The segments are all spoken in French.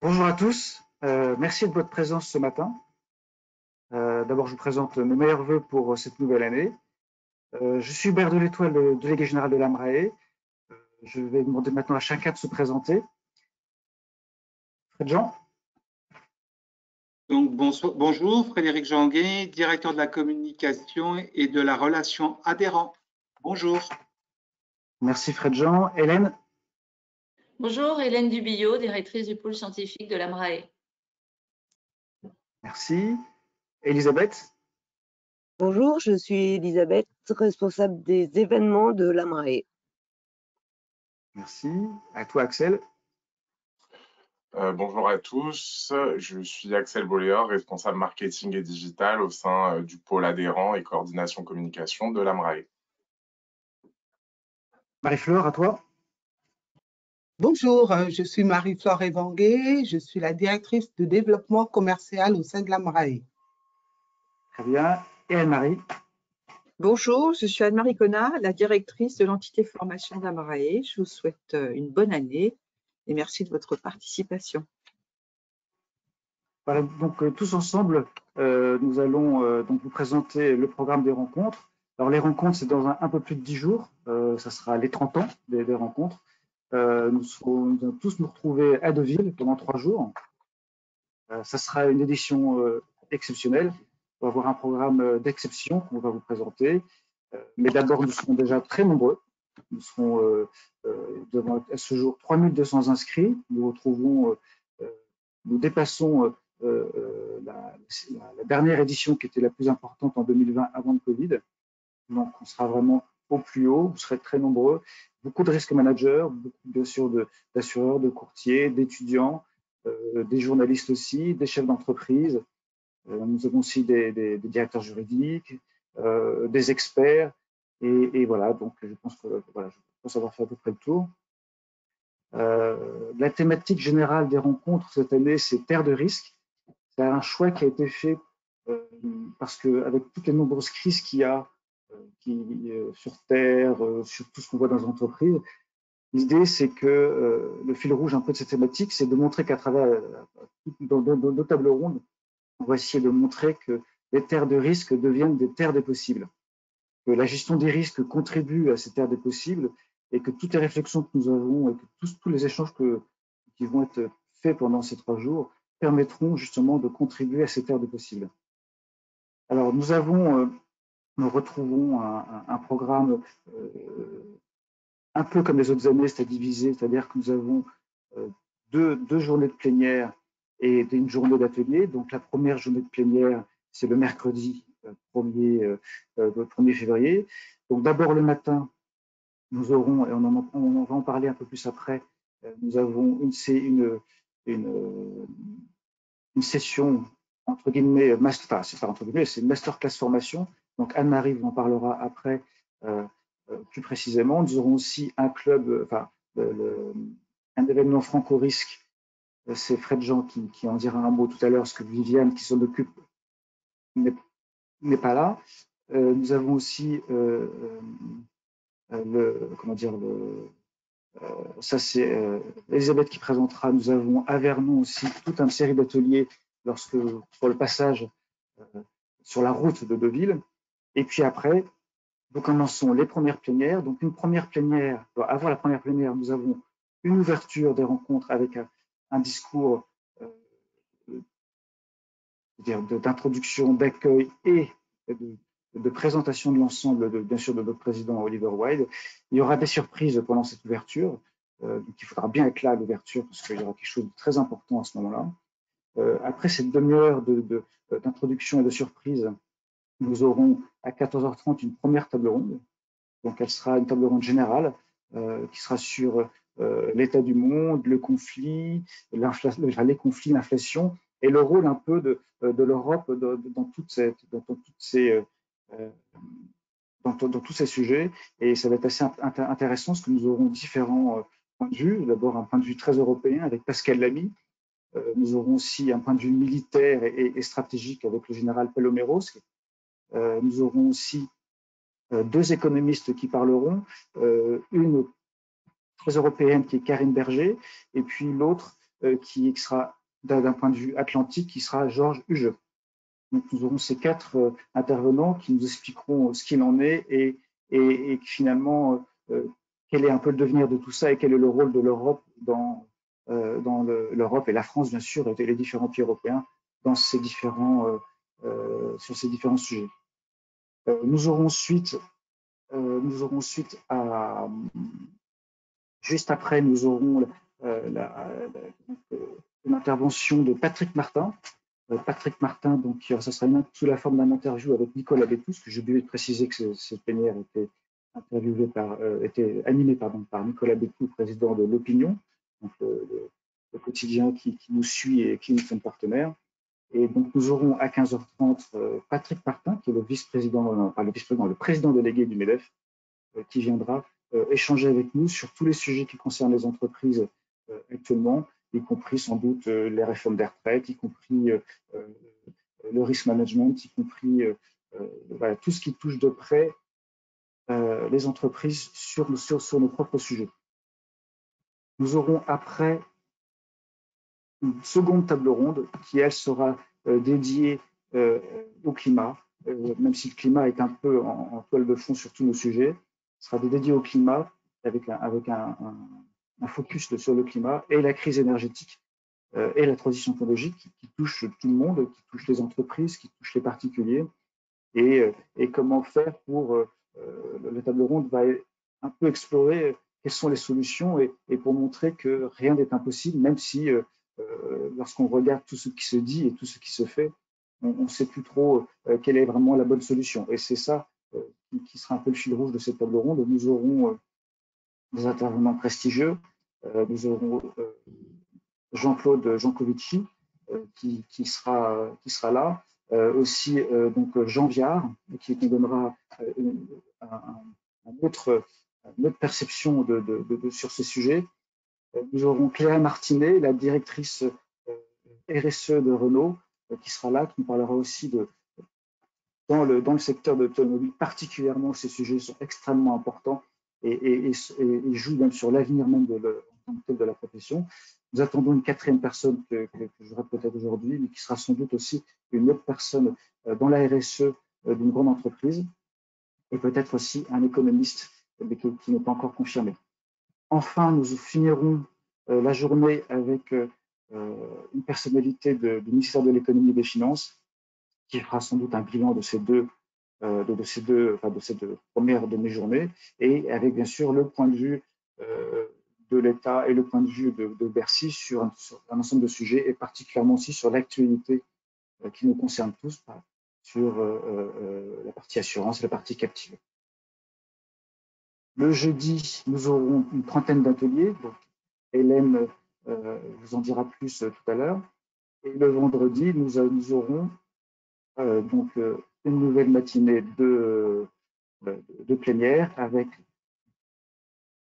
Bonjour à tous, merci de votre présence ce matin. D'abord, je vous présente mes meilleurs vœux pour cette nouvelle année. Je suis Hubert de l'Étoile, le délégué général de l'AMRAE. Je vais demander maintenant à chacun de se présenter. Fred-Jean. Donc, bonjour, Frédéric Janguet, directeur de la communication et de la relation adhérent. Bonjour. Merci Fred-Jean. Hélène. Bonjour, Hélène Dubillot, directrice du pôle scientifique de l'AMRAE. Merci. Elisabeth. Bonjour, je suis Elisabeth, responsable des événements de l'AMRAE. Merci. À toi, Axel. Bonjour à tous, je suis Axel Boléor, responsable marketing et digital au sein du pôle adhérent et coordination communication de l'AMRAE. Marie-Flore, à toi. Bonjour, je suis Marie-Flore Evanguet, je suis la directrice de développement commercial au sein de l'AMRAE. Très bien. Et Anne-Marie. Bonjour, je suis Anne-Marie Connard, la directrice de l'entité formation d'AMRAE. Je vous souhaite une bonne année et merci de votre participation. Voilà, donc tous ensemble, nous allons donc vous présenter le programme des rencontres. Alors les rencontres, c'est dans un peu plus de 10 jours, ça sera les 30 ans des rencontres. Nous allons tous nous retrouver à Deauville pendant 3 jours. Ça sera une édition exceptionnelle. On va avoir un programme d'exception qu'on va vous présenter. Mais d'abord, nous serons déjà très nombreux. Nous serons devant à ce jour 3200 inscrits. Nous dépassons la dernière édition qui était la plus importante en 2020 avant le Covid. Donc, on sera vraiment au plus haut, vous serez très nombreux. Beaucoup de risques managers, beaucoup bien sûr d'assureurs, de courtiers, d'étudiants, des journalistes aussi, des chefs d'entreprise. Nous avons aussi des directeurs juridiques, des experts. Et voilà, donc je pense avoir fait à peu près le tour. La thématique générale des rencontres cette année, c'est Terre de risque. C'est un choix qui a été fait parce qu'avec toutes les nombreuses crises qu'il y a sur Terre, sur tout ce qu'on voit dans les entreprises, l'idée c'est que le fil rouge un peu de cette thématique, c'est de montrer qu'à travers nos tables rondes, on va essayer de montrer que les terres de risque deviennent des terres des possibles, que la gestion des risques contribue à ces terres des possibles et que toutes les réflexions que nous avons et que tous les échanges qui vont être faits pendant ces 3 jours permettront justement de contribuer à ces terres des possibles. Alors nous retrouvons un programme un peu comme les autres années, c'est divisé, c'est-à-dire que nous avons deux journées de plénière et une journée d'atelier. Donc la première journée de plénière, c'est le mercredi 1er février. Donc d'abord le matin, nous aurons, et on va en parler un peu plus après, nous avons une session entre guillemets, c'est une masterclass formation. Donc Anne-Marie vous en parlera après plus précisément. Nous aurons aussi un club, un événement franco-risque. C'est Fred-Jean qui en dira un mot tout à l'heure, parce que Viviane qui s'en occupe n'est pas là. Nous avons aussi ça c'est Elisabeth qui présentera. Nous avons à Vernon aussi toute une série d'ateliers sur le passage sur la route de Deauville. Et puis après, nous commençons les premières plénières. Donc une première plénière, avant la première plénière, nous avons une ouverture des rencontres avec un discours d'introduction, d'accueil et de présentation de l'ensemble, bien sûr, de notre président Oliver Wyde. Il y aura des surprises pendant cette ouverture, donc il faudra bien être là à l'ouverture parce qu'il y aura quelque chose de très important à ce moment-là. Après cette demi-heure d'introduction et de surprise, nous aurons à 14h30 une première table ronde. Donc elle sera une table ronde générale qui sera sur l'état du monde, le conflit, les conflits, l'inflation et le rôle un peu de l'Europe dans tous ces sujets. Et ça va être assez intéressant parce que nous aurons différents points de vue. D'abord un point de vue très européen avec Pascal Lamy. Nous aurons aussi un point de vue militaire et stratégique avec le général Paloméros. Nous aurons aussi 2 économistes qui parleront, une très européenne qui est Karine Berger, et puis l'autre qui sera d'un point de vue atlantique, qui sera Georges Hugeux. Donc, nous aurons ces 4 intervenants qui nous expliqueront ce qu'il en est et finalement, quel est un peu le devenir de tout ça et quel est le rôle de l'Europe dans l'Europe et la France, bien sûr, et les différents pays européens dans sur ces différents sujets. Nous aurons ensuite, juste après, nous aurons l'intervention de Patrick Martin. Patrick Martin, donc ça sera sous la forme d'un interview avec Nicolas Bétous, que j'ai oublié de préciser que cette plénière était animée par Nicolas Bétous, président de l'Opinion, donc le quotidien qui nous suit et qui nous sommes partenaires. Et donc nous aurons à 15h30 Patrick Martin, qui est le président délégué du MEDEF, qui viendra échanger avec nous sur tous les sujets qui concernent les entreprises actuellement, y compris sans doute les réformes des retraites, y compris le risk management, y compris voilà, tout ce qui touche de près les entreprises sur nos propres sujets. Nous aurons après une seconde table ronde qui, elle, sera dédiée au climat, même si le climat est un peu en toile de fond sur tous nos sujets, sera dédiée au climat avec un focus sur le climat et la crise énergétique et la transition écologique qui touche tout le monde, qui touche les entreprises, qui touche les particuliers, et comment faire pour… la table ronde va un peu explorer quelles sont les solutions et pour montrer que rien n'est impossible, même si lorsqu'on regarde tout ce qui se dit et tout ce qui se fait, on ne sait plus trop quelle est vraiment la bonne solution. Et c'est ça qui sera un peu le fil rouge de cette table ronde. Nous aurons des intervenants prestigieux. Nous aurons Jean-Claude Jancovici qui sera là. Aussi donc Jean Viard qui nous donnera une autre perception sur ce sujet. Nous aurons Cléa Martinet, la directrice RSE de Renault, qui sera là, qui nous parlera aussi dans le secteur de l'automobile, particulièrement ces sujets sont extrêmement importants et jouent même sur l'avenir même de la profession. Nous attendons une 4e personne que j'aurai peut-être aujourd'hui, mais qui sera sans doute aussi une autre personne dans la RSE d'une grande entreprise, et peut-être aussi un économiste mais qui n'est pas encore confirmé. Enfin, nous finirons la journée avec une personnalité du ministère de l'économie et des finances qui fera sans doute un bilan de cette première demi-journée et avec bien sûr le point de vue de l'État et le point de vue de Bercy sur un ensemble de sujets et particulièrement aussi sur l'actualité qui nous concerne tous, sur la partie assurance et la partie captive. Le jeudi, nous aurons une 30aine d'ateliers. Donc Hélène vous en dira plus tout à l'heure. Et le vendredi, nous aurons donc une nouvelle matinée de plénière avec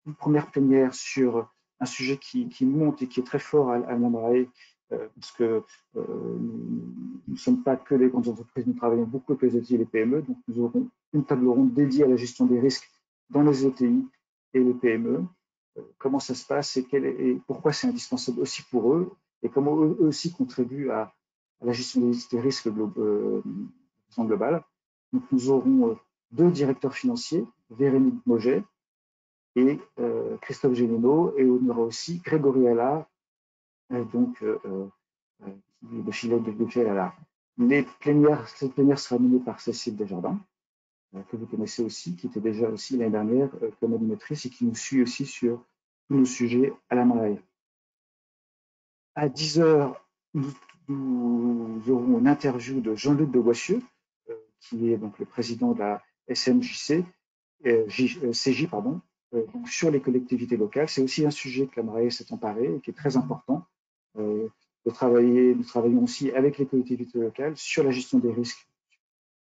une première plénière sur un sujet qui monte et qui est très fort à l'AMRAE, parce que nous ne sommes pas que les grandes entreprises, nous travaillons beaucoup avec les ETI et les PME. Donc nous aurons une table ronde dédiée à la gestion des risques dans les ETI et les PME. Comment ça se passe et pourquoi c'est indispensable aussi pour eux et comment eux aussi contribuent à la gestion des risques global. Donc nous aurons 2 directeurs financiers, Véronique Moget et Christophe Gélineau, et on aura aussi Grégory Allard, donc de Filet de Filet-Allard. Cette plénière sera menée par Cécile Desjardins, que vous connaissez aussi, qui était déjà aussi l'année dernière comme animatrice et qui nous suit aussi sur tous nos sujets à la MRAE. À 10h, nous aurons une interview de Jean-Luc de Boissieu, qui est donc le président de la SMJC, CJ, sur les collectivités locales. C'est aussi un sujet que la MRAE s'est emparé et qui est très important. Nous travaillons aussi avec les collectivités locales sur la gestion des risques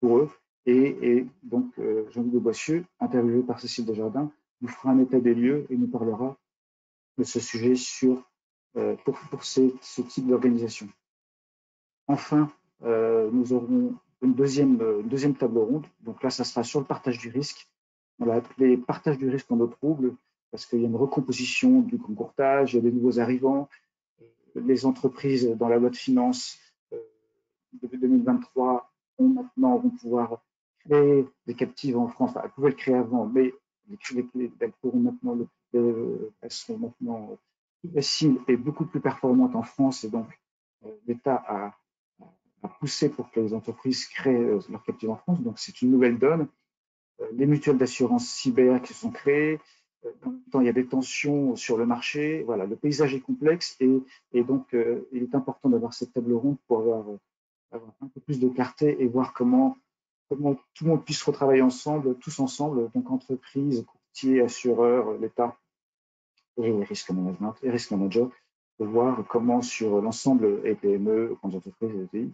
pour eux. Et donc, Jean-Luc de Boissieu, interviewé par Cécile Desjardins, nous fera un état des lieux et nous parlera de ce sujet pour ce type d'organisation. Enfin, nous aurons une deuxième table ronde. Donc là, ça sera sur le partage du risque. On l'a appelé partage du risque en eau trouble parce qu'il y a une recomposition du concourtage, il y a des nouveaux arrivants. les entreprises dans la loi de finances de 2023 vont pouvoir créer des captives en France. Enfin, elles pouvaient le créer avant, mais elles pourront maintenant elles sont maintenant plus faciles et beaucoup plus performantes en France, et donc l'État a poussé pour que les entreprises créent leurs captives en France. Donc c'est une nouvelle donne. Les mutuelles d'assurance cyber qui sont créées. En même temps, il y a des tensions sur le marché. Voilà, le paysage est complexe, et donc il est important d'avoir cette table ronde pour avoir un peu plus de clarté et voir comment tout le monde puisse retravailler ensemble, tous ensemble, donc entreprises, courtiers, assureurs, l'État et risque management et risque manager, pour voir comment sur l'ensemble, et PME, grandes entreprises et ETI,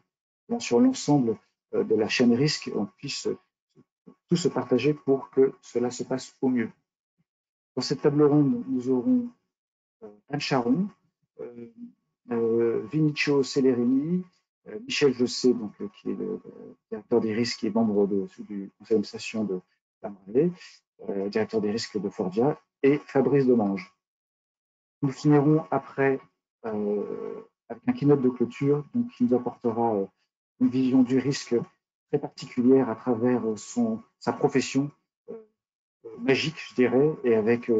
sur l'ensemble de la chaîne risque, on puisse tout se partager pour que cela se passe au mieux. Dans cette table ronde, nous aurons Anne Charon, Vinicio Cellerini, Michel Josset, donc, qui est le directeur des risques et membre du conseil d'administration de la Marée, directeur des risques de Fordia, et Fabrice Demange. Nous finirons après avec un keynote de clôture, donc, qui nous apportera une vision du risque très particulière à travers sa profession magique, je dirais, et avec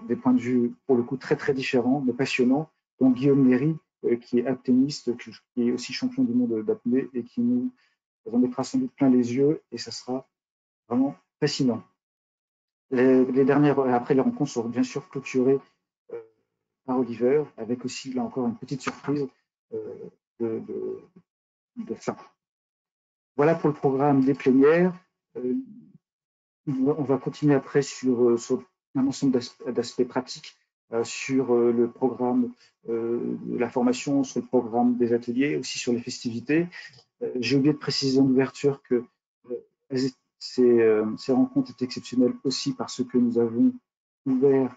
des points de vue pour le coup très très différents, mais passionnants, dont Guillaume Léry, qui est apnéiste, qui est aussi champion du monde d'apnée, et qui nous en mettra sans doute plein les yeux, et ça sera vraiment fascinant. Les dernières, après les rencontres seront bien sûr clôturées par Oliver, avec aussi là encore une petite surprise de fin. Voilà pour le programme des plénières. On va continuer après sur un ensemble d'aspects pratiques, sur le programme de la formation, sur le programme des ateliers, aussi sur les festivités. J'ai oublié de préciser en ouverture que ces rencontres étaient exceptionnelles aussi parce que nous avons ouvert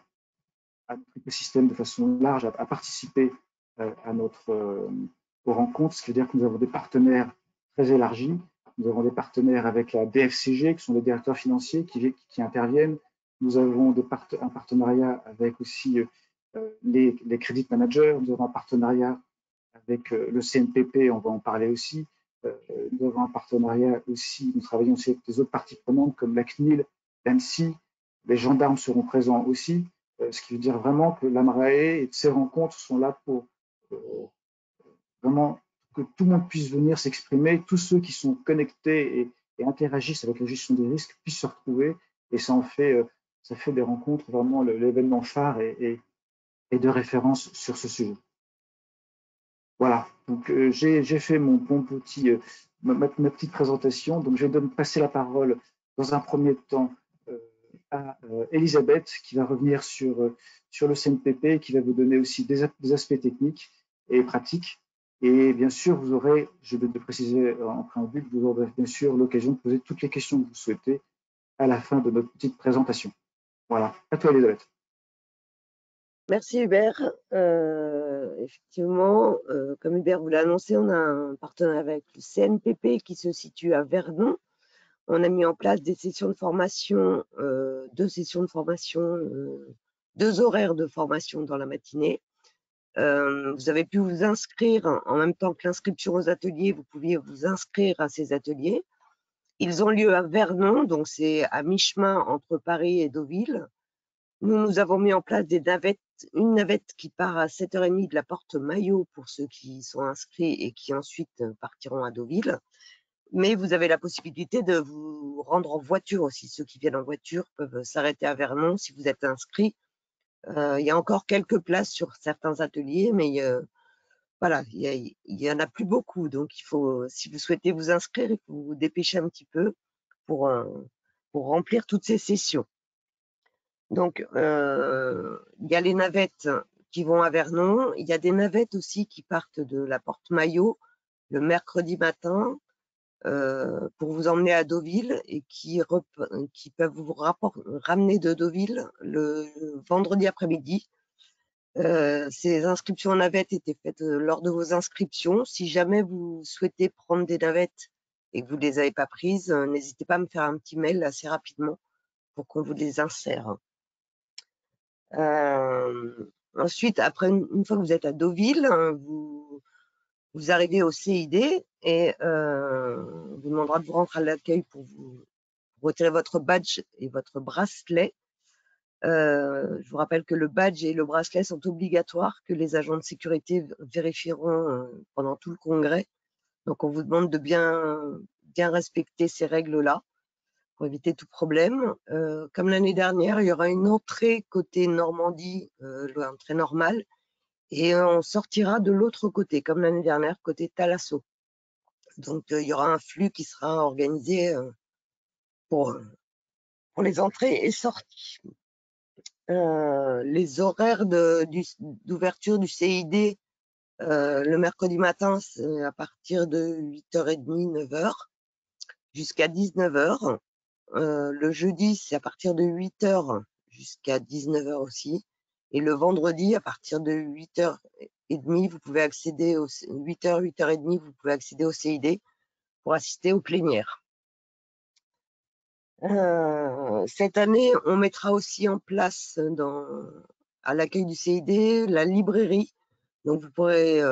à notre écosystème de façon large à participer aux rencontres, ce qui veut dire que nous avons des partenaires très élargis. Nous avons des partenaires avec la DFCG, qui sont les directeurs financiers qui interviennent. Nous avons un partenariat avec aussi les credit managers. Nous avons un partenariat avec le CNPP, on va en parler aussi. Nous avons un partenariat aussi, nous travaillons aussi avec des autres parties prenantes comme la CNIL, l'ANSSI. Les gendarmes seront présents aussi, ce qui veut dire vraiment que l'AMRAE et ces rencontres sont là pour vraiment que tout le monde puisse venir s'exprimer, tous ceux qui sont connectés et interagissent avec la gestion des risques puissent se retrouver, et ça fait des rencontres vraiment l'événement phare et de référence sur ce sujet. Voilà, donc j'ai fait ma petite présentation, donc je vais passer la parole dans un premier temps à Elisabeth, qui va revenir sur le CNPP, qui va vous donner aussi des aspects techniques et pratiques. Et bien sûr, vous aurez, je vais le préciser en préambule, vous aurez bien sûr l'occasion de poser toutes les questions que vous souhaitez à la fin de notre petite présentation. Voilà, à toi Elisabeth. Merci Hubert. Effectivement, comme Hubert vous l'a annoncé, on a un partenariat avec le CNPP qui se situe à Vernon. On a mis en place des sessions de formation, 2 sessions de formation, 2 horaires de formation dans la matinée. Vous avez pu vous inscrire en même temps que l'inscription aux ateliers, vous pouviez vous inscrire à ces ateliers. Ils ont lieu à Vernon, donc c'est à mi-chemin entre Paris et Deauville. Nous avons mis en place une navette qui part à 7h30 de la porte Maillot pour ceux qui sont inscrits et qui ensuite partiront à Deauville. Mais vous avez la possibilité de vous rendre en voiture aussi. Ceux qui viennent en voiture peuvent s'arrêter à Vernon si vous êtes inscrits. Il y a encore quelques places sur certains ateliers, mais voilà, il y en a plus beaucoup. Donc, il faut, si vous souhaitez vous inscrire, il faut vous dépêcher un petit peu pour remplir toutes ces sessions. Donc, il y a les navettes qui vont à Vernon. Il y a des navettes aussi qui partent de la porte Maillot le mercredi matin pour vous emmener à Deauville et qui peuvent vous ramener de Deauville le vendredi après-midi. Ces inscriptions en navettes étaient faites lors de vos inscriptions. Si jamais vous souhaitez prendre des navettes et que vous ne les avez pas prises, n'hésitez pas à me faire un petit mail assez rapidement pour qu'on vous les insère. Ensuite, après, une fois que vous êtes à Deauville, vous arrivez au CID et on vous demandera de vous rendre à l'accueil pour vous retirer votre badge et votre bracelet. Je vous rappelle que le badge et le bracelet sont obligatoires, que les agents de sécurité vérifieront pendant tout le congrès. Donc, on vous demande de bien respecter ces règles-là pour éviter tout problème. Comme l'année dernière, il y aura une entrée côté Normandie, l'entrée normale, et on sortira de l'autre côté, comme l'année dernière, côté Thalasso. Donc, il y aura un flux qui sera organisé pour les entrées et sorties. Les horaires d'ouverture du CID le mercredi matin, c'est à partir de 8h30, 9h, jusqu'à 19h. Le jeudi, c'est à partir de 8h jusqu'à 19h aussi. Et le vendredi, à partir de 8h30, vous pouvez accéder au 8h, 8h30, vous pouvez accéder au CID pour assister aux plénières. Cette année, on mettra aussi en place à l'accueil du CID la librairie. Donc, vous pourrez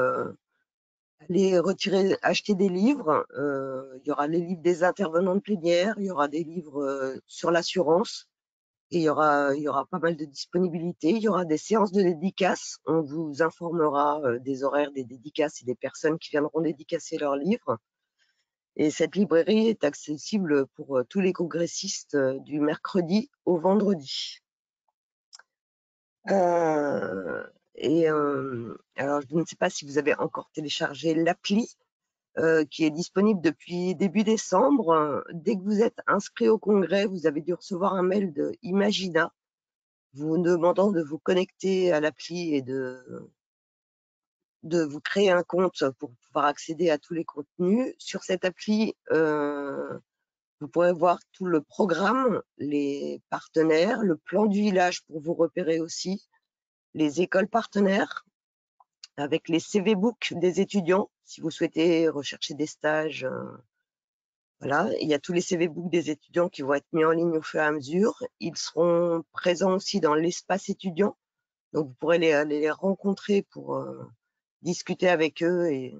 aller acheter des livres. Il y aura les livres des intervenants de plénière, il y aura des livres sur l'assurance, et il y aura pas mal de disponibilité. Il y aura des séances de dédicaces. On vous informera des horaires des dédicaces et des personnes qui viendront dédicacer leurs livres. Et cette librairie est accessible pour tous les congressistes du mercredi au vendredi. Alors, je ne sais pas si vous avez encore téléchargé l'appli qui est disponible depuis début décembre. Dès que vous êtes inscrit au congrès, vous avez dû recevoir un mail de Imagina vous demandant de vous connecter à l'appli et de vous créer un compte pour pouvoir accéder à tous les contenus. Sur cette appli, vous pourrez voir tout le programme, les partenaires, le plan du village pour vous repérer aussi, les écoles partenaires, avec les CV Book des étudiants, si vous souhaitez rechercher des stages. Voilà, il y a tous les CV Book des étudiants qui vont être mis en ligne au fur et à mesure. Ils seront présents aussi dans l'espace étudiant, donc vous pourrez les rencontrer pour discuter avec eux et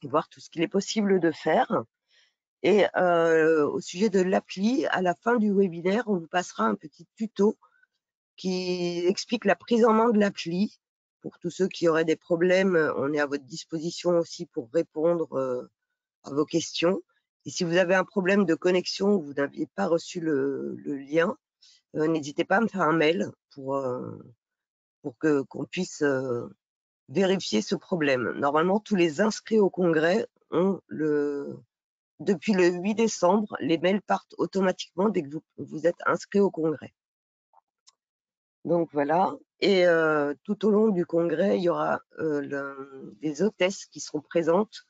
voir tout ce qu'il est possible de faire. Et au sujet de l'appli, à la fin du webinaire, on vous passera un petit tuto qui explique la prise en main de l'appli. Pour tous ceux qui auraient des problèmes, on est à votre disposition aussi pour répondre à vos questions. Et si vous avez un problème de connexion ou vous n'aviez pas reçu le lien, n'hésitez pas à me faire un mail pour qu'on puisse vérifier ce problème. Normalement, tous les inscrits au congrès ont depuis le 8 décembre, les mails partent automatiquement dès que vous êtes inscrit au congrès. Donc voilà, et tout au long du congrès, il y aura des hôtesses qui seront présentes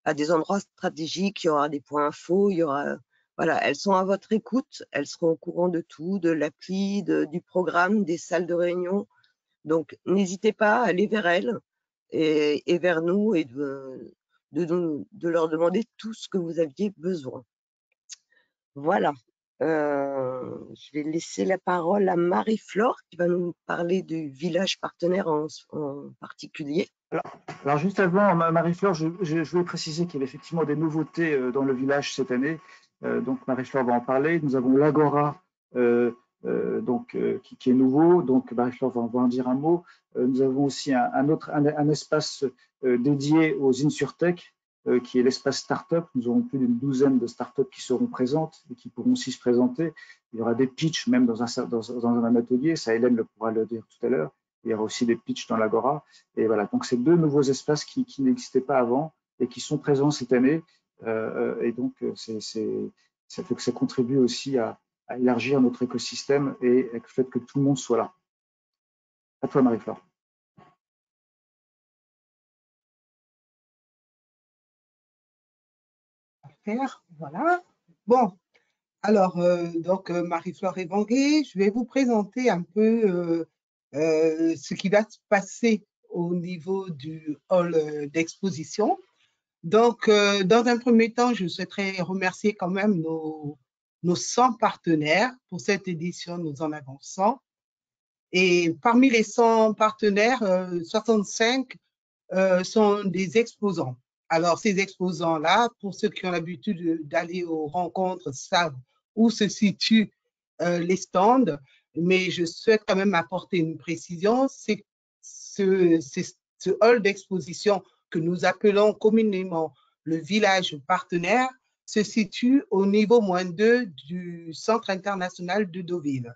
à des endroits stratégiques, il y aura des points infos, il y aura, voilà, elles sont à votre écoute, elles seront au courant de tout, de l'appli, du programme, des salles de réunion. Donc n'hésitez pas à aller vers elles et vers nous et de leur demander tout ce que vous aviez besoin. Voilà. Je vais laisser la parole à Marie-Flore qui va nous parler du village partenaire en particulier. Alors juste avant, Marie-Flore, je voulais préciser qu'il y avait effectivement des nouveautés dans le village cette année. Donc Marie-Flore va en parler. Nous avons l'Agora qui est nouveau. Donc Marie-Flore va en dire un mot. Nous avons aussi un espace dédié aux InsurTech, qui est l'espace start-up. Nous aurons plus d'une douzaine de start-up qui seront présentes et qui pourront aussi se présenter. Il y aura des pitchs même dans un atelier. Ça, Hélène pourra le dire tout à l'heure. Il y aura aussi des pitchs dans l'Agora. Et voilà, donc c'est deux nouveaux espaces qui n'existaient pas avant et qui sont présents cette année. Et donc, ça fait que ça contribue aussi à élargir notre écosystème et le fait que tout le monde soit là. À toi, Marie-Flore. Voilà. Bon, alors, donc, Marie-Flore Evangué, je vais vous présenter un peu ce qui va se passer au niveau du hall d'exposition. Donc, dans un premier temps, je souhaiterais remercier quand même nos 100 partenaires. Pour cette édition, nous en avons 100. Et parmi les 100 partenaires, 65 sont des exposants. Alors, ces exposants-là, pour ceux qui ont l'habitude d'aller aux rencontres, savent où se situent les stands, mais je souhaite quand même apporter une précision, c'est ce hall d'exposition que nous appelons communément le village partenaire se situe au niveau -2 du Centre international de Deauville.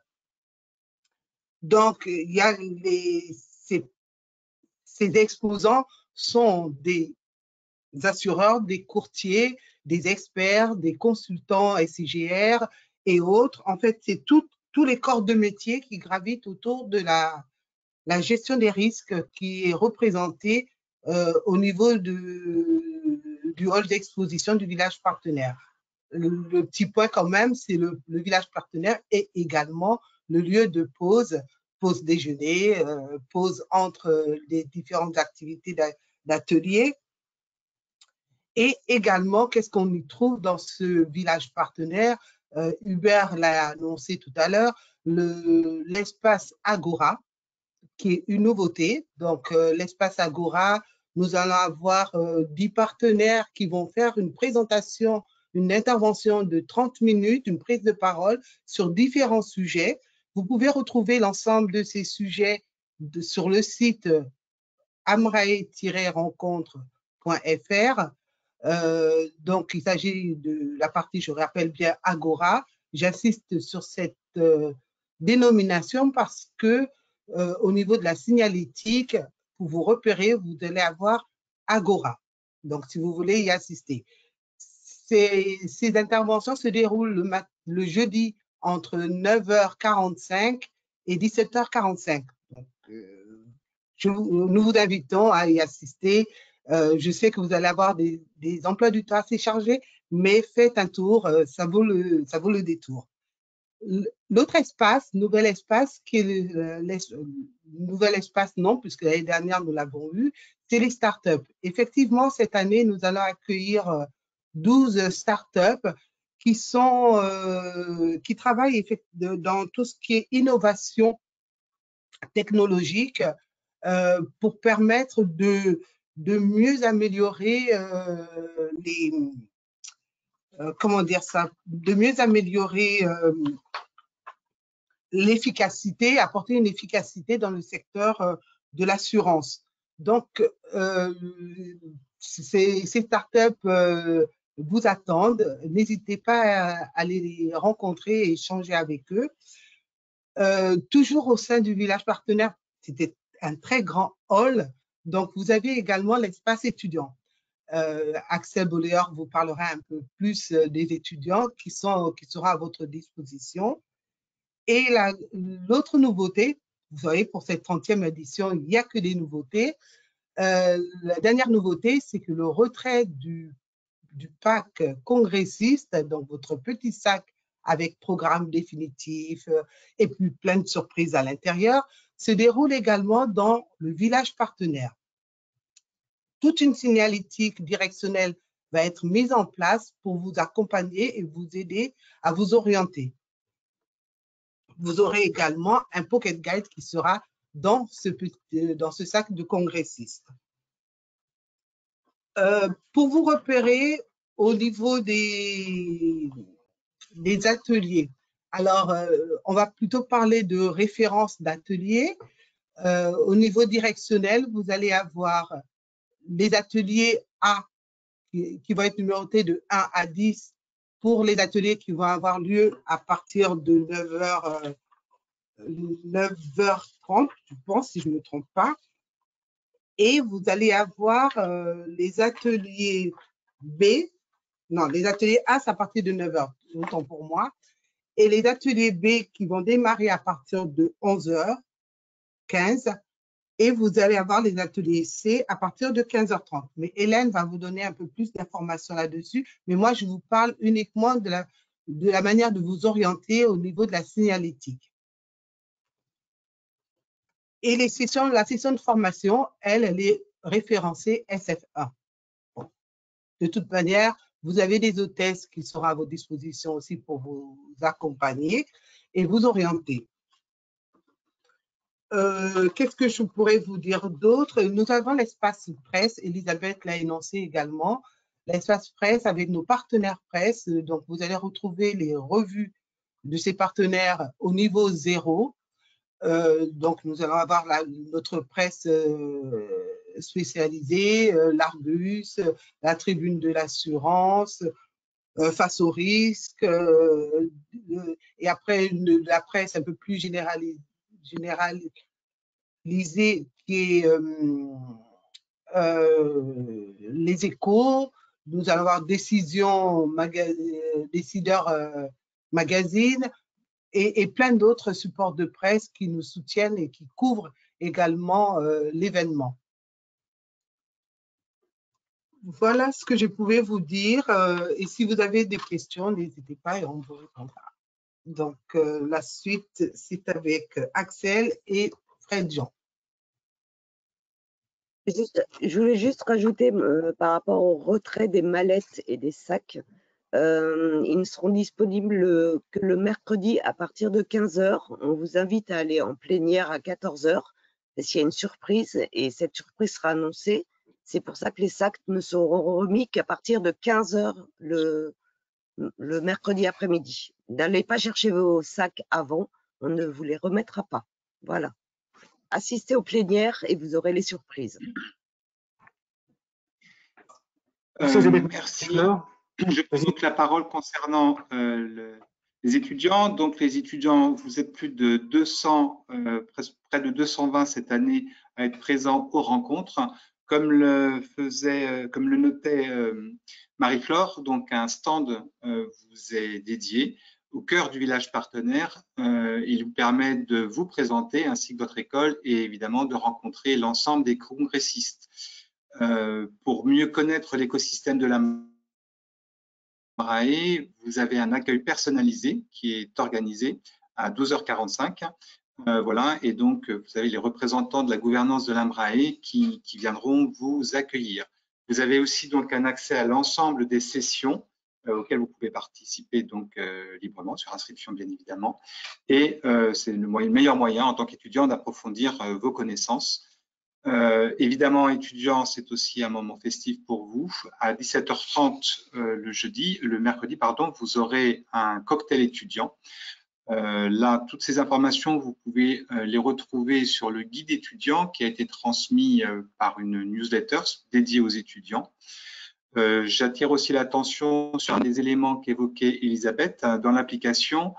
Donc, il y a ces exposants sont des assureurs, des courtiers, des experts, des consultants SIGR et autres. En fait, c'est tous les corps de métier qui gravitent autour de la gestion des risques qui est représentée au niveau du hall d'exposition du village partenaire. Le petit point quand même, c'est le village partenaire est également le lieu de pause déjeuner, pause entre les différentes activités d'atelier. Et également, qu'est-ce qu'on y trouve dans ce village partenaire? Hubert l'a annoncé tout à l'heure, l'espace Agora, qui est une nouveauté. Donc, l'espace Agora, nous allons avoir 10 partenaires qui vont faire une présentation, une intervention de 30 minutes, une prise de parole sur différents sujets. Vous pouvez retrouver l'ensemble de ces sujets sur le site amrae-rencontre.fr. Donc, il s'agit de la partie, je rappelle bien, Agora. J'insiste sur cette dénomination parce que au niveau de la signalétique, pour vous repérer, vous allez avoir Agora. Donc, si vous voulez y assister. Ces interventions se déroulent le jeudi entre 9h45 et 17h45. Donc, nous vous invitons à y assister. Je sais que vous allez avoir des emplois du temps assez chargés, mais faites un tour, ça vaut le détour. L'autre espace, nouvel espace, qui est nouvel espace, non, puisque l'année dernière, nous l'avons eu, c'est les startups. Effectivement, cette année, nous allons accueillir 12 startups qui travaillent dans tout ce qui est innovation technologique pour permettre de mieux améliorer comment dire ça, de mieux améliorer l'efficacité, apporter une efficacité dans le secteur de l'assurance. Donc, ces startups vous attendent. N'hésitez pas à aller les rencontrer et échanger avec eux. Toujours au sein du village partenaire, c'était un très grand hall. Donc, vous avez également l'espace étudiant. Axel Boléor vous parlera un peu plus des étudiants qui sera à votre disposition. Et l'autre nouveauté, vous savez, pour cette 30e édition, il n'y a que des nouveautés. La dernière nouveauté, c'est que le retrait du pack congressiste, donc votre petit sac avec programme définitif et puis plein de surprises à l'intérieur, se déroule également dans le village partenaire. Toute une signalétique directionnelle va être mise en place pour vous accompagner et vous aider à vous orienter. Vous aurez également un pocket guide qui sera dans ce sac de congressistes. Pour vous repérer au niveau des ateliers, alors on va plutôt parler de références d'ateliers. Au niveau directionnel, vous allez avoir les ateliers A qui vont être numérotés de 1 à 10 pour les ateliers qui vont avoir lieu à partir de 9h30, je pense, si je ne me trompe pas. Et vous allez avoir les ateliers B, non, les ateliers A, c'est à partir de 9h, autant pour moi. Et les ateliers B qui vont démarrer à partir de 11h15. Et vous allez avoir les ateliers C à partir de 15h30. Mais Hélène va vous donner un peu plus d'informations là-dessus. Mais moi, je vous parle uniquement de la manière de vous orienter au niveau de la signalétique. Et la session de formation, elle est référencée SF1. Bon. De toute manière, vous avez des hôtesses qui seront à votre disposition aussi pour vous accompagner et vous orienter. Qu'est-ce que je pourrais vous dire d'autre? Nous avons l'espace presse, Elisabeth l'a énoncé également, l'espace presse avec nos partenaires presse. Donc, vous allez retrouver les revues de ces partenaires au niveau 0. Donc, nous allons avoir notre presse spécialisée, l'Argus, la Tribune de l'assurance, Face au risque, et après la presse un peu plus généralisée qui est les Échos. Nous allons avoir Décideurs Magazine et plein d'autres supports de presse qui nous soutiennent et qui couvrent également l'événement. Voilà ce que je pouvais vous dire. Et si vous avez des questions, n'hésitez pas et on vous répondra. Donc, la suite, c'est avec Axel et Fred Jean. Je voulais juste rajouter par rapport au retrait des mallettes et des sacs, ils ne seront disponibles que le mercredi à partir de 15 h. On vous invite à aller en plénière à 14 h parce qu'il y a une surprise et cette surprise sera annoncée. C'est pour ça que les sacs ne seront remis qu'à partir de 15 h le mercredi après-midi. N'allez pas chercher vos sacs avant, on ne vous les remettra pas. Voilà. Assistez aux plénières et vous aurez les surprises. Merci. Je prends donc la parole concernant les étudiants. Donc, les étudiants, vous êtes plus de 200, près de 220 cette année à être présents aux rencontres. Comme le notait Marie-Flore, donc un stand vous est dédié au cœur du village partenaire. Il vous permet de vous présenter ainsi que votre école et évidemment de rencontrer l'ensemble des congressistes. Pour mieux connaître l'écosystème de l'AMRAE, vous avez un accueil personnalisé qui est organisé à 12h45. Voilà, et donc vous avez les représentants de la gouvernance de l'AMRAE qui viendront vous accueillir. Vous avez aussi donc un accès à l'ensemble des sessions auxquelles vous pouvez participer donc librement, sur inscription bien évidemment. Et c'est le meilleur moyen en tant qu'étudiant d'approfondir vos connaissances. Évidemment, étudiants, c'est aussi un moment festif pour vous. À 17h30 le mercredi, pardon, vous aurez un cocktail étudiant. Là, toutes ces informations, vous pouvez les retrouver sur le guide étudiant qui a été transmis par une newsletter dédiée aux étudiants. J'attire aussi l'attention sur un des éléments qu'évoquait Elisabeth. Dans l'application,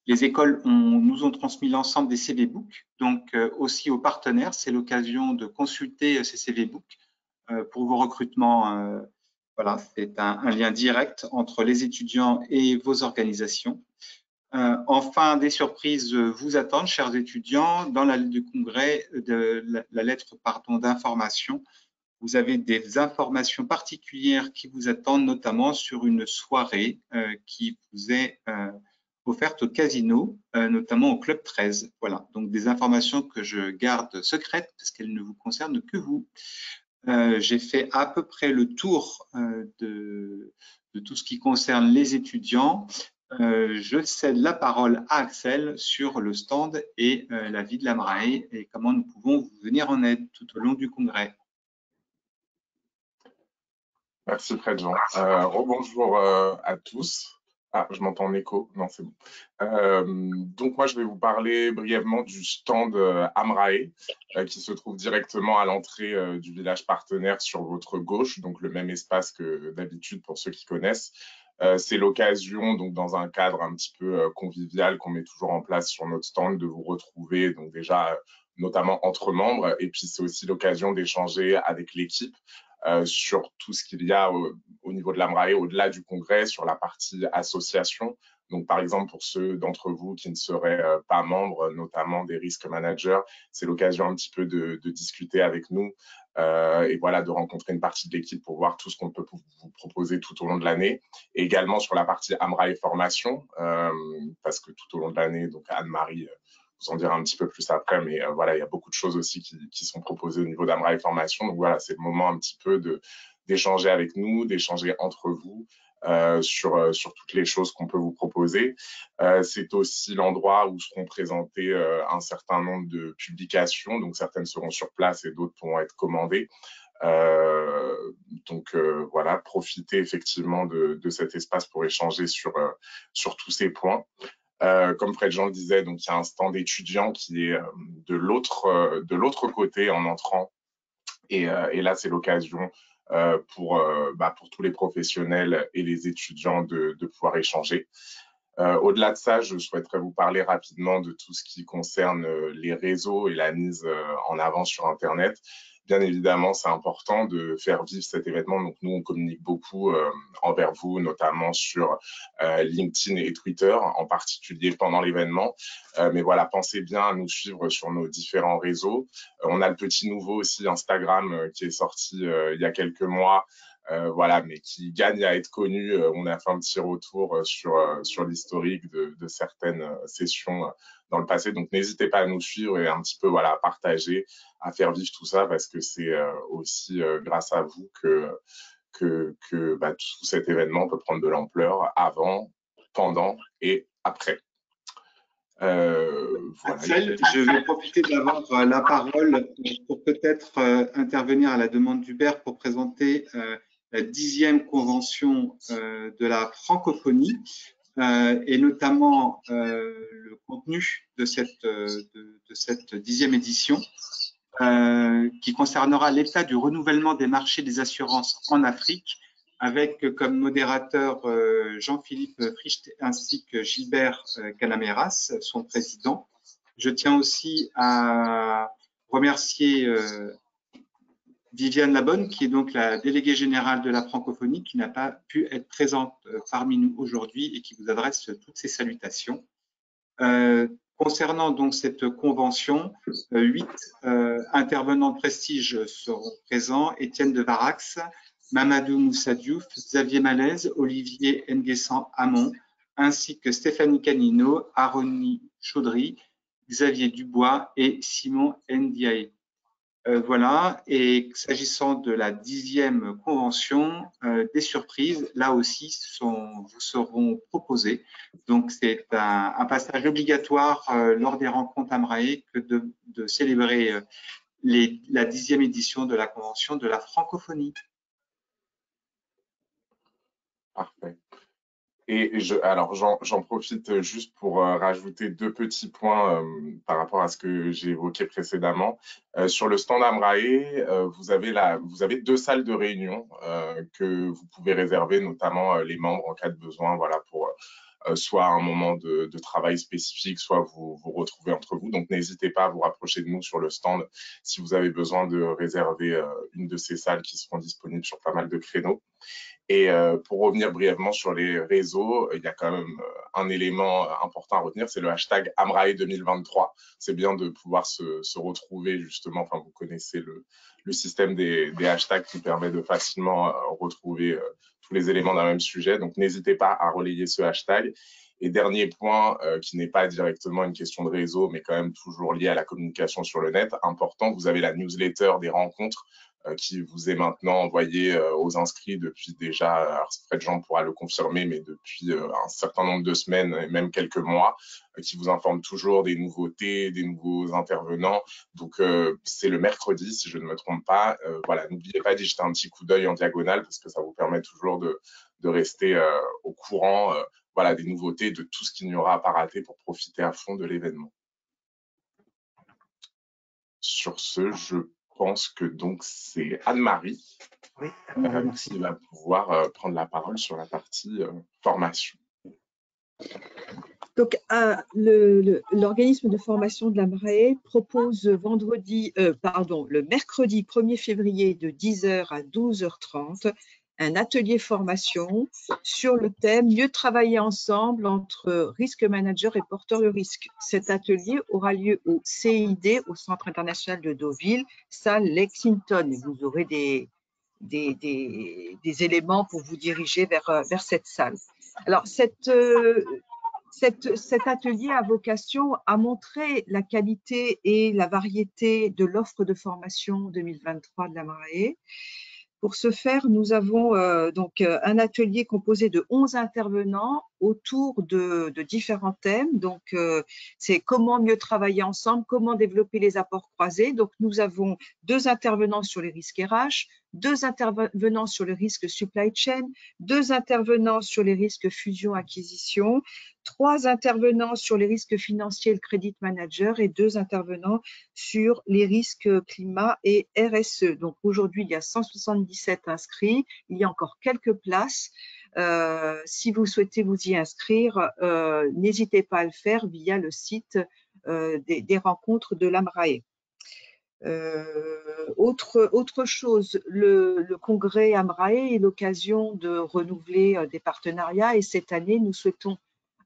les écoles nous ont transmis l'ensemble des CV Book, donc aussi aux partenaires, c'est l'occasion de consulter ces CV Book pour vos recrutements. Voilà, c'est un lien direct entre les étudiants et vos organisations. Enfin, des surprises vous attendent, chers étudiants. Dans la lettre du congrès, la lettre d'information, vous avez des informations particulières qui vous attendent, notamment sur une soirée qui vous est offerte au casino, notamment au Club 13. Voilà, donc des informations que je garde secrètes parce qu'elles ne vous concernent que vous. J'ai fait à peu près le tour de tout ce qui concerne les étudiants. Je cède la parole à Axel sur le stand et la vie de l'AMRAE et comment nous pouvons vous venir en aide tout au long du congrès. Merci Fred Jean. Rebonjour à tous. Ah, je m'entends en écho. Non, c'est bon. Donc, moi, je vais vous parler brièvement du stand AMRAE qui se trouve directement à l'entrée du village partenaire sur votre gauche, donc le même espace que d'habitude pour ceux qui connaissent. C'est l'occasion, donc dans un cadre un petit peu convivial qu'on met toujours en place sur notre stand, de vous retrouver, donc déjà notamment entre membres, et puis c'est aussi l'occasion d'échanger avec l'équipe sur tout ce qu'il y a au niveau de l'AMRAE, au-delà du congrès, sur la partie association. Donc, par exemple, pour ceux d'entre vous qui ne seraient pas membres, notamment des risk managers, c'est l'occasion un petit peu de discuter avec nous et voilà, de rencontrer une partie de l'équipe pour voir tout ce qu'on peut vous proposer tout au long de l'année. Et également sur la partie AMRAE formation, parce que tout au long de l'année, donc Anne-Marie vous en dira un petit peu plus après, mais voilà, il y a beaucoup de choses aussi qui sont proposées au niveau d'AMRAE formation. Donc voilà, c'est le moment un petit peu d'échanger avec nous, d'échanger entre vous sur toutes les choses qu'on peut vous proposer. C'est aussi l'endroit où seront présentées un certain nombre de publications, donc certaines seront sur place et d'autres pourront être commandées. Donc voilà, profitez effectivement de cet espace pour échanger sur tous ces points. Comme Fred-Jean le disait, donc il y a un stand étudiant qui est de l'autre côté en entrant. Et là, c'est l'occasion pour tous les professionnels et les étudiants de pouvoir échanger. Au-delà de ça, je souhaiterais vous parler rapidement de tout ce qui concerne les réseaux et la mise en avant sur Internet. Bien évidemment, c'est important de faire vivre cet événement. Donc, nous, on communique beaucoup envers vous, notamment sur LinkedIn et Twitter, en particulier pendant l'événement. Mais voilà, pensez bien à nous suivre sur nos différents réseaux. On a le petit nouveau aussi, Instagram, qui est sorti il y a quelques mois. Voilà, mais qui gagne à être connu. On a fait un petit retour sur l'historique de certaines sessions dans le passé. Donc, n'hésitez pas à nous suivre et un petit peu à partager, à faire vivre tout ça, parce que c'est aussi grâce à vous que tout cet événement peut prendre de l'ampleur avant, pendant et après. Voilà. Axel, je vais profiter d'avoir la parole pour peut-être intervenir à la demande d'Hubert pour présenter la 10e convention de la francophonie et notamment le contenu de cette 10e édition qui concernera l'état du renouvellement des marchés des assurances en Afrique avec comme modérateur Jean-Philippe Fricht ainsi que Gilbert Calameras, son président. Je tiens aussi à remercier Viviane Labonne, qui est donc la déléguée générale de la francophonie, qui n'a pas pu être présente parmi nous aujourd'hui et qui vous adresse toutes ses salutations. Concernant donc cette convention, 8 intervenants de prestige seront présents: Étienne de Varax, Mamadou Moussa Diouf, Xavier Malaise, Olivier Nguessan Hamon, ainsi que Stéphanie Canino, Aroni Chaudry, Xavier Dubois et Simon Ndiaye. Voilà, et s'agissant de la 10e convention, des surprises, là aussi, vous seront proposées. Donc, c'est un passage obligatoire lors des rencontres AMRAE que de célébrer la 10e édition de la convention de la francophonie. Parfait. Et alors, j'en profite juste pour rajouter 2 petits points par rapport à ce que j'ai évoqué précédemment. Sur le stand AMRAE, vous avez 2 salles de réunion que vous pouvez réserver, notamment les membres en cas de besoin, voilà, pour soit un moment de travail spécifique, soit vous retrouver entre vous. Donc, n'hésitez pas à vous rapprocher de nous sur le stand si vous avez besoin de réserver une de ces salles qui seront disponibles sur pas mal de créneaux. Et pour revenir brièvement sur les réseaux, il y a quand même un élément important à retenir, c'est le hashtag AMRAE 2023. C'est bien de pouvoir se retrouver justement, enfin vous connaissez le système des hashtags qui permet de facilement retrouver tous les éléments d'un même sujet. Donc n'hésitez pas à relayer ce hashtag. Et dernier point, qui n'est pas directement une question de réseau, mais quand même toujours lié à la communication sur le net, important, vous avez la newsletter des rencontres qui vous est maintenant envoyé aux inscrits depuis déjà, alors Fred-Jean pourra le confirmer, mais depuis un certain nombre de semaines et même quelques mois, qui vous informe toujours des nouveautés, des nouveaux intervenants. Donc, c'est le mercredi, si je ne me trompe pas. Voilà, n'oubliez pas d'y jeter un petit coup d'œil en diagonale parce que ça vous permet toujours de rester au courant voilà, des nouveautés, de tout ce qu'il n'y aura à pas rater pour profiter à fond de l'événement. Sur ce, je pense que donc c'est Anne-Marie qui va pouvoir prendre la parole sur la partie formation. Donc, l'organisme de formation de l'AMRAE propose le mercredi 1er février de 10h à 12h30 un atelier formation sur le thème « Mieux travailler ensemble entre risque manager et porteur de risque ». Cet atelier aura lieu au CID, au Centre international de Deauville, salle Lexington. Vous aurez des éléments pour vous diriger vers cette salle. Alors, cet atelier a vocation à montrer la qualité et la variété de l'offre de formation 2023 de l'AMRAE. Pour ce faire, nous avons donc un atelier composé de 11 intervenants autour de différents thèmes. Donc, c'est comment mieux travailler ensemble, comment développer les apports croisés. Donc, nous avons 2 intervenants sur les risques RH, 2 intervenants sur le risque supply chain, 2 intervenants sur les risques fusion-acquisition, 3 intervenants sur les risques financiers et le credit manager et 2 intervenants sur les risques climat et RSE. Donc aujourd'hui, il y a 177 inscrits, il y a encore quelques places. Si vous souhaitez vous y inscrire, n'hésitez pas à le faire via le site des rencontres de l'AMRAE. Autre chose, le congrès AMRAE est l'occasion de renouveler des partenariats et cette année, nous souhaitons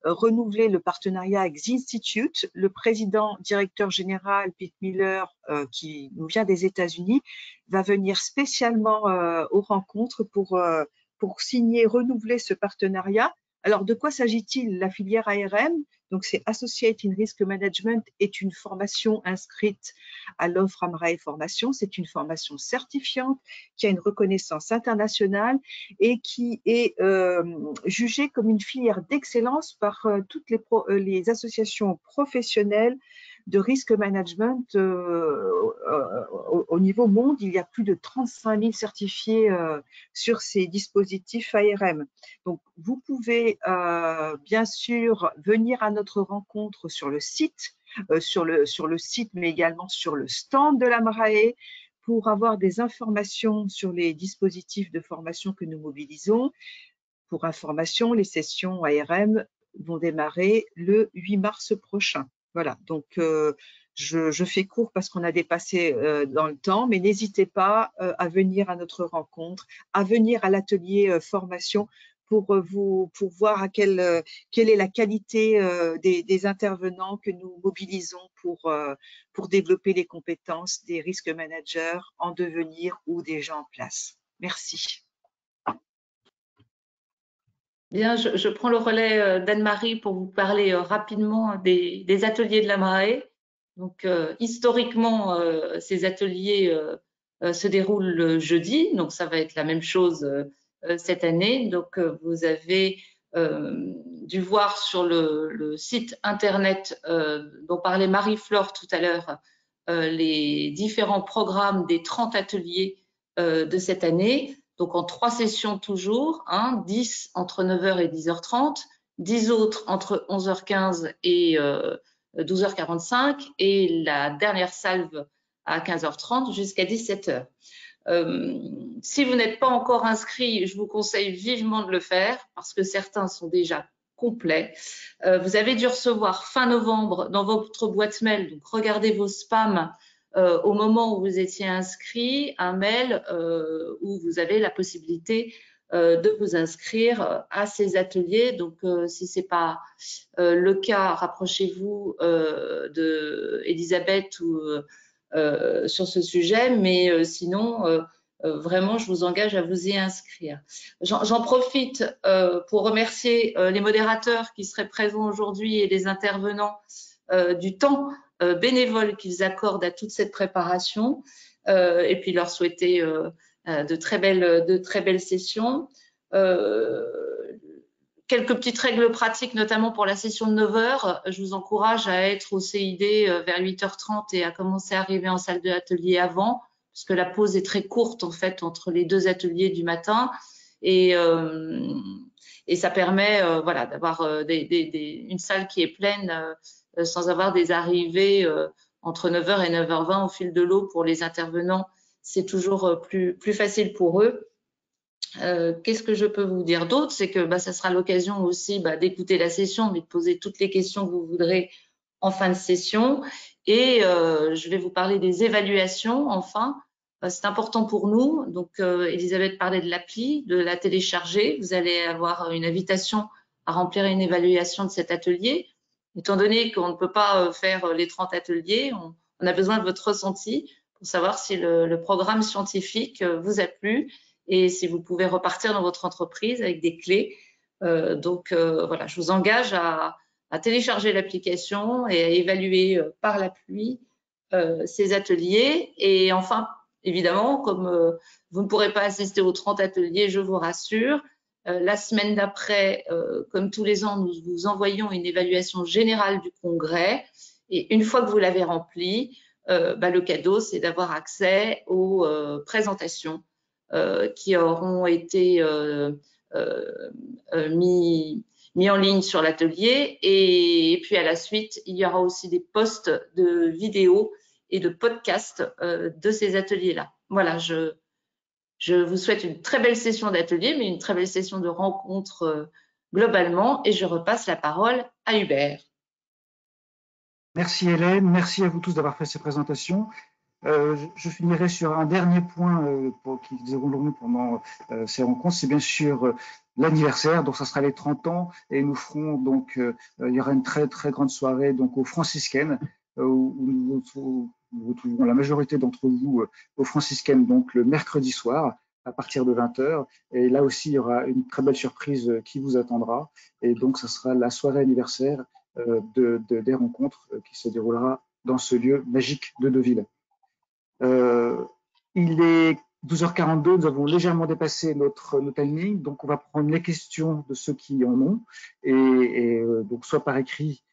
renouveler le partenariat avec The Institute. Le président directeur général, Pete Miller, qui nous vient des États-Unis, va venir spécialement aux rencontres pour signer, renouveler ce partenariat. Alors, de quoi s'agit-il? La filière ARM, donc c'est Associate in Risk Management, est une formation inscrite à l'offre AMRAE Formation. C'est une formation certifiante qui a une reconnaissance internationale et qui est jugée comme une filière d'excellence par toutes les associations professionnelles de risk management au niveau monde. Il y a plus de 35 000 certifiés sur ces dispositifs ARM. Donc, vous pouvez bien sûr venir à notre rencontre sur le site, mais également sur le stand de l'AMRAE pour avoir des informations sur les dispositifs de formation que nous mobilisons. Pour information, les sessions ARM vont démarrer le 8 mars prochain. Voilà, donc je fais court parce qu'on a dépassé dans le temps, mais n'hésitez pas à venir à notre rencontre, à venir à l'atelier formation pour voir quelle est la qualité des intervenants que nous mobilisons pour développer les compétences des risk managers en devenir ou déjà en place. Merci. Bien, je prends le relais d'Anne-Marie pour vous parler rapidement des ateliers de l'AMRAE. Donc, historiquement, ces ateliers se déroulent le jeudi, donc ça va être la même chose cette année. Donc, vous avez dû voir sur le site internet dont parlait Marie-Flore tout à l'heure les différents programmes des 30 ateliers de cette année. Donc, en 3 sessions toujours, 10 entre 9h et 10h30, 10 autres entre 11h15 et 12h45 et la dernière salve à 15h30 jusqu'à 17h. Si vous n'êtes pas encore inscrit, je vous conseille vivement de le faire parce que certains sont déjà complets. Vous avez dû recevoir fin novembre dans votre boîte mail, donc regardez vos spams au moment où vous étiez inscrit, un mail où vous avez la possibilité de vous inscrire à ces ateliers. Donc, si ce n'est pas le cas, rapprochez-vous d'Elisabeth ou sur ce sujet, mais sinon, vraiment, je vous engage à vous y inscrire. J'en profite pour remercier les modérateurs qui seraient présents aujourd'hui et les intervenants du temps bénévole qu'ils accordent à toute cette préparation et puis leur souhaiter de très belles sessions. Quelques petites règles pratiques, notamment pour la session de 9h. Je vous encourage à être au CID vers 8h30 et à commencer à arriver en salle de l'atelier avant, parce que la pause est très courte en fait entre les 2 ateliers du matin et ça permet voilà, d'avoir une salle qui est pleine sans avoir des arrivées entre 9h et 9h20 au fil de l'eau pour les intervenants. C'est toujours plus facile pour eux. Qu'est-ce que je peux vous dire d'autre? C'est que ça sera l'occasion aussi d'écouter la session, mais de poser toutes les questions que vous voudrez en fin de session. Et je vais vous parler des évaluations, enfin. C'est important pour nous. Donc, Elisabeth parlait de l'appli, de la télécharger. Vous allez avoir une invitation à remplir une évaluation de cet atelier. Étant donné qu'on ne peut pas faire les 30 ateliers, on a besoin de votre ressenti pour savoir si le programme scientifique vous a plu et si vous pouvez repartir dans votre entreprise avec des clés. Donc, voilà, je vous engage à télécharger l'application et à évaluer par l'appui ces ateliers. Et enfin, évidemment, comme vous ne pourrez pas assister aux 30 ateliers, je vous rassure. La semaine d'après, comme tous les ans, nous vous envoyons une évaluation générale du congrès. Et une fois que vous l'avez rempli, le cadeau, c'est d'avoir accès aux présentations qui auront été mis en ligne sur l'atelier. Et puis à la suite, il y aura aussi des posts de vidéos et de podcasts de ces ateliers-là. Voilà, je vous souhaite une très belle session d'atelier, mais une très belle session de rencontre globalement. Et je repasse la parole à Hubert. Merci Hélène, merci à vous tous d'avoir fait ces présentations. Je finirai sur un dernier point qui se dérouleront pendant ces rencontres, c'est bien sûr l'anniversaire, donc ça sera les 30 ans, et nous ferons donc, il y aura une très très grande soirée donc aux franciscaines, où nous retrouverons la majorité d'entre vous aux franciscaines donc le mercredi soir à partir de 20h, et là aussi il y aura une très belle surprise qui vous attendra, et donc ça sera la soirée anniversaire des rencontres qui se déroulera dans ce lieu magique de Deauville. Il est 12h42, nous avons légèrement dépassé notre timing, donc on va prendre les questions de ceux qui en ont, et donc soit par écrit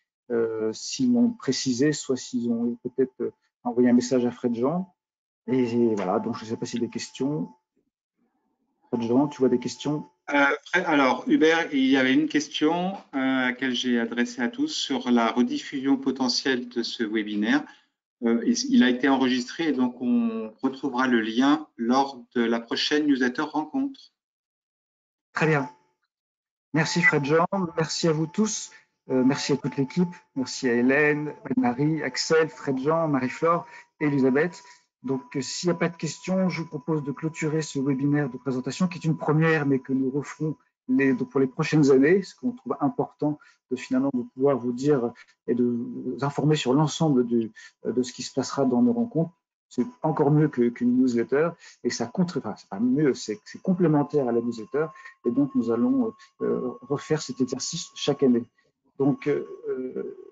s'ils l'ont précisé, soit s'ils ont peut-être envoyé un message à Fred Jean. Et voilà, donc je ne sais pas s'il y a des questions. Fred Jean, tu vois des questions? Alors, Hubert, il y avait une question à laquelle j'ai adressé à tous sur la rediffusion potentielle de ce webinaire. Il a été enregistré et donc on retrouvera le lien lors de la prochaine newsletter rencontre. Très bien. Merci Fred Jean, merci à vous tous, merci à toute l'équipe, merci à Hélène, Marie, Axel, Fred Jean, Marie-Flore et Elisabeth. Donc s'il n'y a pas de questions, je vous propose de clôturer ce webinaire de présentation qui est une première mais que nous referons pour les prochaines années, ce qu'on trouve important finalement de pouvoir vous dire et de vous informer sur l'ensemble de ce qui se passera dans nos rencontres. C'est encore mieux qu'une newsletter et ça compte, enfin c'est pas mieux, c'est complémentaire à la newsletter et donc nous allons refaire cet exercice chaque année. Donc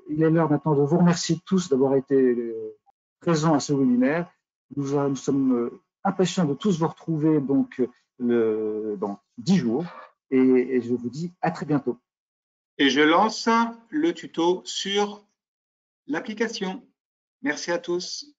il est l'heure maintenant de vous remercier tous d'avoir été présents à ce webinaire. Nous sommes impatients de tous vous retrouver donc dans 10 jours et je vous dis à très bientôt. Et je lance le tuto sur l'application. Merci à tous.